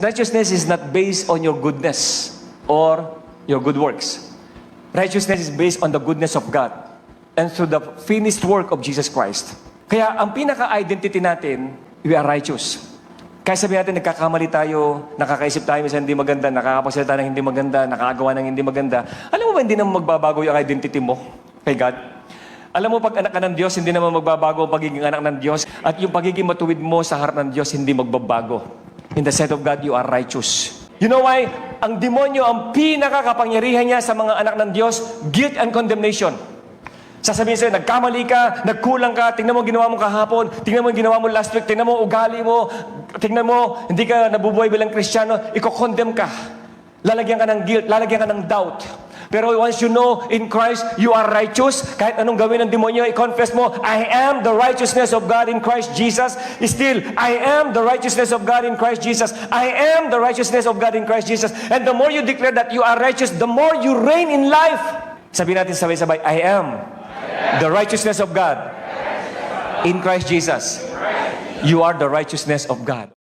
Righteousness is not based on your goodness or your good works. Righteousness is based on the goodness of God and through the finished work of Jesus Christ. Kaya ang pinaka-identity natin, we are righteous. Kaya sabihin natin, nagkakamali tayo, nakakaisip tayo minsan hindi maganda, nakakapagsalita ng hindi maganda, nakakagawa ng hindi maganda. Alam mo ba, hindi naman magbabago yung identity mo kay God? Alam mo, pag anak ka ng Diyos, hindi naman magbabago ang pagiging anak ng Diyos. At yung pagiging matuwid mo sa harap ng Diyos, hindi magbabago. In the sight of God, you are righteous. You know why? Ang demonyo, ang pinakakapangyarihan niya sa mga anak ng Diyos, guilt and condemnation. Sasabihin sa'yo, nagkamali ka, nagkulang ka, tingnan mo ginawa mo kahapon, tingnan mo ginawa mo last week, tingnan mo ugali mo, tingnan mo, hindi ka nabubuhay bilang Kristiyano, iko-condemn ka. Lalagyan ka ng guilt, lalagyan ka ng doubt. Pero once you know in Christ, you are righteous. Kahit anong gawin ng demonyo, i-confess mo, I am the righteousness of God in Christ Jesus. Still, I am the righteousness of God in Christ Jesus. I am the righteousness of God in Christ Jesus. And the more you declare that you are righteous, the more you reign in life. Sabi natin sabay-sabay, I am the righteousness of God in Christ Jesus. You are the righteousness of God.